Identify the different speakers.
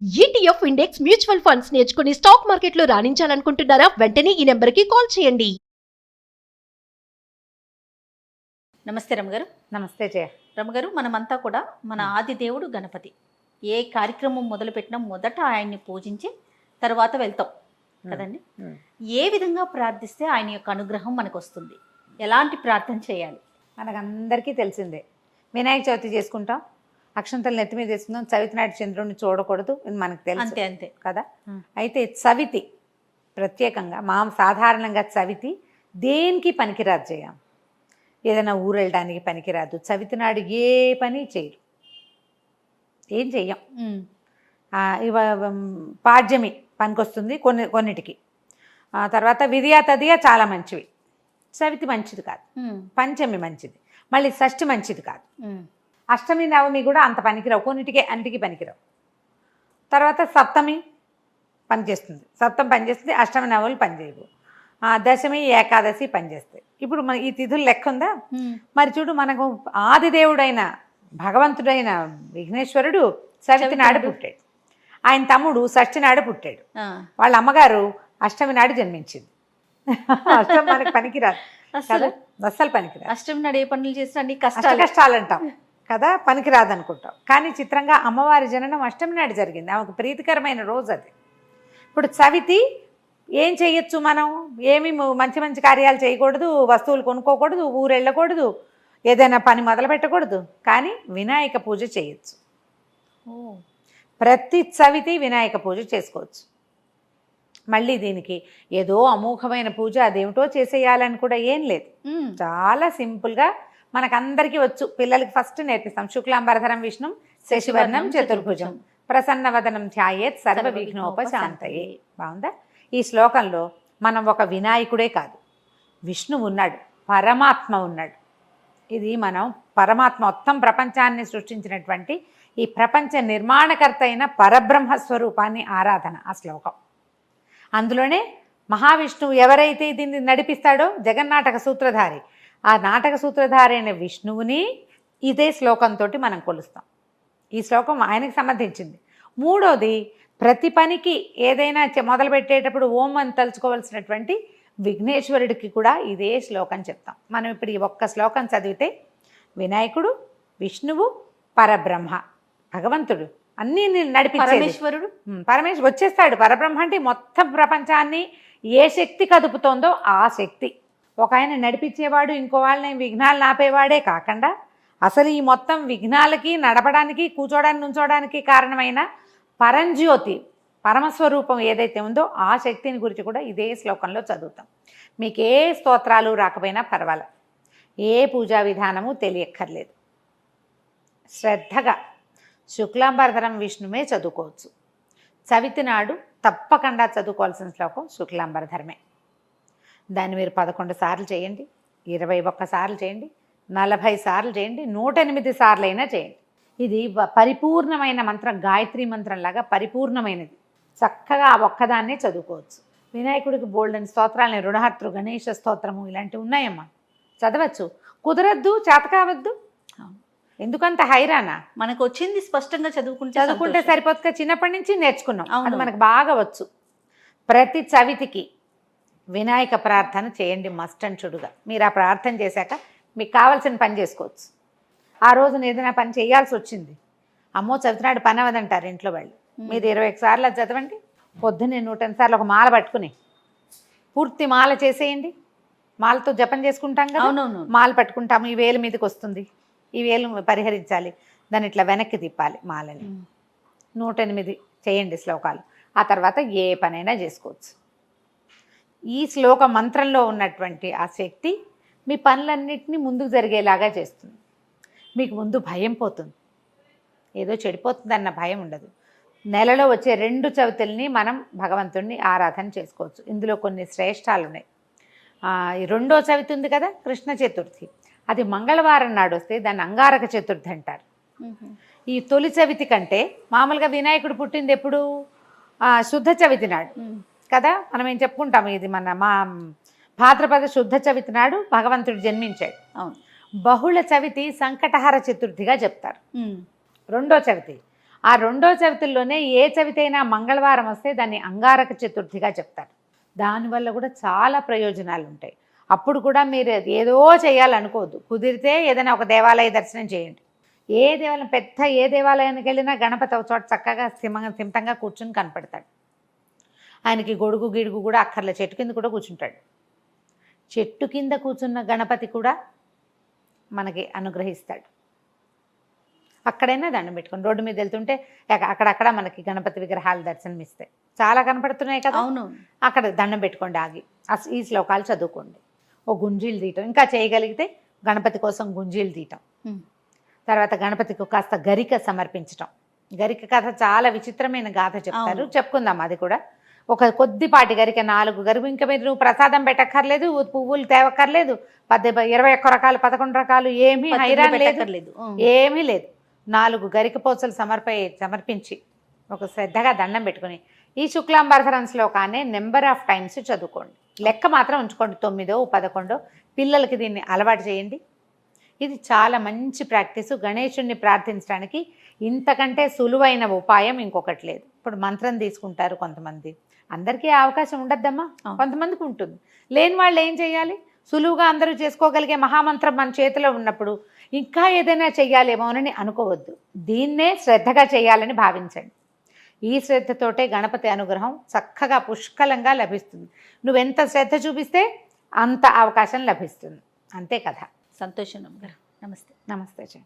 Speaker 1: ETF index mutual funds నేర్చుకుని stock మార్కెట్లో రాణించాలనుకుంటున్నారా? వెంటనే ఈ నెంబర్కి కాల్ చేయండి.
Speaker 2: నమస్తే రమగారు.
Speaker 3: నమస్తే జయ.
Speaker 2: రమగారు, మనమంతా కూడా మన ఆది దేవుడు గణపతి. ఏ కార్యక్రమం మొదలుపెట్టినా మొదట ఆయన్ని పూజించి తర్వాత వెళ్తాం కదండి. ఏ విధంగా ప్రార్థిస్తే ఆయన యొక్క అనుగ్రహం మనకు వస్తుంది? ఎలాంటి ప్రార్థన చేయాలి?
Speaker 3: మనకందరికీ తెలిసిందే, వినాయక చవితి చేసుకుంటాం, అక్షంతలు నెత్తి మీద వేసుకుందాం, చవితి నాటి చంద్రుడిని చూడకూడదు, ఇది మనకు తెలుసు.
Speaker 2: అంతే అంతే
Speaker 3: కదా. అయితే చవితి ప్రత్యేకంగా సాధారణంగా చవితి దేనికి పనికిరాదు జయ. ఏదైనా ఊరు వెళ్ళడానికి పనికిరాదు. చవితి నాడు ఏ పని చేయరు, ఏం చెయ్యం. పాడ్యమి పనికొస్తుంది కొన్నిటికి. తర్వాత విధియా తదియా చాలా మంచివి. చవితి మంచిది కాదు, పంచమి మంచిది, మళ్ళీ షష్ఠి మంచిది కాదు, అష్టమి నవమి కూడా అంత పనికిరావు, కొన్నిటికే అన్నిటికీ పనికిరావు. తర్వాత సప్తమి పనిచేస్తుంది, సప్తమి పనిచేస్తుంది, అష్టమి నవములు పనిచేయవు, దశమి ఏకాదశి పనిచేస్తాయి. ఇప్పుడు మన ఈ తిథులు లెక్క ఉందా? మరి చూడు, మనకు ఆదిదేవుడైన భగవంతుడైన విఘ్నేశ్వరుడు చవితి నాడు పుట్టాడు, ఆయన తమ్ముడు షష్ఠి నాడు పుట్టాడు, వాళ్ళ అమ్మగారు అష్టమి నాడు జన్మించింది. అష్టమి మనకి పనికిరాదు కదా, అస్సలు పనికిరాదు.
Speaker 2: అష్టమి నాడు ఏ పనులు చేసినా అన్ని
Speaker 3: కష్టాలు అంటాం కదా, పనికిరాదు అనుకుంటాం. కానీ చిత్రంగా అమ్మవారి జననం అష్టమి నాడు జరిగింది, ఆమెకు ప్రీతికరమైన రోజు అది. ఇప్పుడు చవితి ఏం చేయొచ్చు మనం? ఏమి మంచి మంచి కార్యాలు చేయకూడదు, వస్తువులు కొనుక్కోకూడదు, ఊరు వెళ్ళకూడదు, ఏదైనా పని మొదలు పెట్టకూడదు, కానీ వినాయక పూజ చేయొచ్చు. ప్రతి చవితి వినాయక పూజ చేసుకోవచ్చు. మళ్ళీ దీనికి ఏదో అమోఘమైన పూజ అదేమిటో చేసేయాలని కూడా ఏం లేదు, చాలా సింపుల్గా మనకందరికీ వచ్చు. పిల్లలకి ఫస్ట్ నేర్పిస్తాం. శుక్లాంబరధరం విష్ణు శశివర్ణం చతుర్భుజం ప్రసన్నవదనం ధ్యాయేత్ సర్వ విఘ్నోపశాంతయే. బాగుందా? ఈ శ్లోకంలో మనం ఒక వినాయకుడే కాదు, విష్ణువు ఉన్నాడు, పరమాత్మ ఉన్నాడు. ఇది మనం పరమాత్మ మొత్తం ప్రపంచాన్ని సృష్టించినటువంటి ఈ ప్రపంచ నిర్మాణకర్త అయిన పరబ్రహ్మ స్వరూపాన్ని ఆరాధన ఆ శ్లోకం. అందులోనే మహావిష్ణువు ఎవరైతే దీన్ని నడిపిస్తాడో జగన్నాటక సూత్రధారి, ఆ నాటక సూత్రధారి అయిన విష్ణువుని ఇదే శ్లోకంతో మనం కొలుస్తాం. ఈ శ్లోకం ఆయనకి సంబంధించింది. మూడోది, ప్రతి పనికి ఏదైనా మొదలుపెట్టేటప్పుడు ఓం అని తలుచుకోవాల్సినటువంటి విఘ్నేశ్వరుడికి కూడా ఇదే శ్లోకం చెప్తాం. మనం ఇప్పుడు ఈ ఒక్క శ్లోకం చదివితే వినాయకుడు, విష్ణువు, పరబ్రహ్మ, భగవంతుడు అన్నీ నడిపించేశ్వరుడు, పరమేశ్వరుడు వచ్చేస్తాడు. పరబ్రహ్మ అంటే మొత్తం ప్రపంచాన్ని ఏ శక్తి కదుపుతోందో ఆ శక్తి. ఒక ఆయన నడిపించేవాడు, ఇంకో వాళ్ళని విఘ్నాలు ఆపేవాడే కాకుండా అసలు ఈ మొత్తం విఘ్నాలకి నడపడానికి, కూర్చోడానికి, నుంచోడానికి కారణమైన పరంజ్యోతి పరమస్వరూపం ఏదైతే ఉందో ఆ శక్తిని గురించి కూడా ఇదే శ్లోకంలో చదువుతాం. మీకు ఏ స్తోత్రాలు రాకపోయినా పర్వాలేదు, ఏ పూజా విధానము తెలియక్కర్లేదు, శ్రద్ధగా శుక్లాంబరధరం విష్ణువే చదువుకోవచ్చు. చవితి నాడు తప్పకుండా చదువుకోవాల్సిన శ్లోకం శుక్లాంబరధరమే. దాన్ని మీరు 11 సార్లు చేయండి, 21 సార్లు చేయండి, 40 సార్లు చేయండి, 108 సార్లు అయినా చేయండి. ఇది పరిపూర్ణమైన మంత్రం, గాయత్రి మంత్రంలాగా పరిపూర్ణమైనది. చక్కగా ఆ ఒక్కదాన్నే చదువుకోవచ్చు. వినాయకుడికి బోల్డెన్ స్తోత్రాలని, రుణహర్తృ గణేష స్తోత్రము ఇలాంటివి ఉన్నాయమ్మా, చదవచ్చు. కుదరద్దు, చేత కావద్దు, ఎందుకంత హైరానా?
Speaker 2: మనకు వచ్చింది స్పష్టంగా చదువుకుంటే
Speaker 3: సరిపోతుంది. చిన్నప్పటి నుంచి నేర్చుకున్నాం, అది మనకు బాగా వచ్చు. ప్రతి చవితికి వినాయక ప్రార్థన చేయండి మస్ట్ అండ్ షుడ్గా. మీరు ఆ ప్రార్థన చేశాక మీకు కావాల్సిన పని చేసుకోవచ్చు. ఆ రోజున ఏదైనా పని చేయాల్సి వచ్చింది, అమ్మో చవితినాడు పని అవ్వదంటారు ఇంట్లో వాళ్ళు, మీరు 21 సార్లు అది చదవండి. పొద్దున్నే 108 సార్లు ఒక మాల పట్టుకుని పూర్తి మాల చేసేయండి. మాలతో జపం చేసుకుంటాం కదా, మాల పట్టుకుంటాము, ఈ వేలు మీదకి వస్తుంది, ఈ వేలు పరిహరించాలి, దాన్ని ఇట్లా వెనక్కి తిప్పాలి మాలని. 108 చేయండి శ్లోకాలు. ఆ తర్వాత ఏ పనైనా చేసుకోవచ్చు. ఈ శ్లోక మంత్రంలో ఉన్నటువంటి ఆ శక్తి మీ పనులన్నింటినీ ముందుకు జరిగేలాగా చేస్తుంది. మీకు ముందు భయం పోతుంది, ఏదో చెడిపోతుందన్న భయం ఉండదు. నెలలో వచ్చే 2 చవితుల్ని మనం భగవంతుడిని ఆరాధన చేసుకోవచ్చు. ఇందులో కొన్ని శ్రేష్టాలు ఉన్నాయి. ఈ 2వ చవితి ఉంది కదా, కృష్ణ చతుర్థి, అది మంగళవారం నాడు వస్తే దాన్ని అంగారక చతుర్థి అంటారు. ఈ తొలి చవితి కంటే మామూలుగా వినాయకుడు పుట్టింది ఎప్పుడు? శుద్ధ చవితి నాడు కదా. మనం ఏం చెప్పుకుంటాము, ఇది మా భాద్రపద శుద్ధ చవితి నాడు భగవంతుడు జన్మించాడు. బహుళ చవితి సంకటహర చతుర్థిగా చెప్తారు, 2వ చవితి. ఆ 2వ చవితిలోనే ఏ చవితి అయినా మంగళవారం వస్తే దాన్ని అంగారక చతుర్థిగా చెప్తారు. దానివల్ల కూడా చాలా ప్రయోజనాలు ఉంటాయి. అప్పుడు కూడా మీరు ఏదో చేయాలనుకోవద్దు. కుదిరితే ఏదైనా ఒక దేవాలయ దర్శనం చేయండి. ఏ దేవాలయం, పెద్ద ఏ దేవాలయానికి వెళ్ళినా గణపతి ఒక చోట చక్కగా సిమంతంగా కూర్చుని కనపడతాడు. ఆయనకి గొడుగు గిడుగు కూడా అక్కర్లే, చెట్టు కింద కూడా కూర్చుంటాడు. చెట్టు కింద కూర్చున్న గణపతి కూడా మనకి అనుగ్రహిస్తాడు. అక్కడైనా దండం పెట్టుకోండి. రోడ్డు మీద వెళ్తుంటే అక్కడక్కడ మనకి గణపతి విగ్రహాలు దర్శనమిస్తాయి. చాలా కనపడుతున్నాయి కదా,
Speaker 2: అవును.
Speaker 3: అక్కడ దండం పెట్టుకోండి, ఆగి ఈ శ్లోకాలు చదువుకోండి. ఓ గుంజీలు తీయటం, ఇంకా చేయగలిగితే గణపతి కోసం గుంజీలు తీయటం. తర్వాత గణపతికి కాస్త గరిక సమర్పించటం. గరిక కథ చాలా విచిత్రమైన గాథ చెప్తారు, చెప్పుకుందాం అది కూడా. ఒక కొద్దిపాటి గరిక, 4 గరిక. ఇంకా మీరు నువ్వు ప్రసాదం పెట్టక్కర్లేదు, పువ్వులు తేవక్కర్లేదు, 21 రకాలు 11 రకాలు ఏమీ హైరాన్ లేదు, ఏమీ లేదు. 4 గరిక పోచలు సమర్పించి ఒక శ్రద్ధగా దండం పెట్టుకుని ఈ శుక్లాంబరధరం శ్లోకాన్ని నెంబర్ ఆఫ్ టైమ్స్ చదువుకోండి. లెక్క మాత్రం ఉంచుకోండి, 9, 11. పిల్లలకి దీన్ని అలవాటు చేయండి. ఇది చాలా మంచి ప్రాక్టీసు. గణేశుణ్ణి ప్రార్థించడానికి ఇంతకంటే సులువైన ఉపాయం ఇంకొకటి లేదు. ఇప్పుడు మంత్రం తీసుకుంటారు కొంతమంది, అందరికీ అవకాశం ఉండద్దమ్మా, కొంతమందికి ఉంటుంది. లేని వాళ్ళు ఏం చేయాలి? సులువుగా అందరూ చేసుకోగలిగే మహామంత్రం మన చేతిలో ఉన్నప్పుడు ఇంకా ఏదైనా చెయ్యాలేమోనని అనుకోవద్దు. దీన్నే శ్రద్ధగా చేయాలని భావించండి. ఈ శ్రద్ధతోటే గణపతి అనుగ్రహం చక్కగా పుష్కలంగా లభిస్తుంది. నువ్వెంత శ్రద్ధ చూపిస్తే అంత అవకాశం లభిస్తుంది. అంతే కథ.
Speaker 2: సంతోషం గారు. నమస్తే.
Speaker 3: నమస్తే.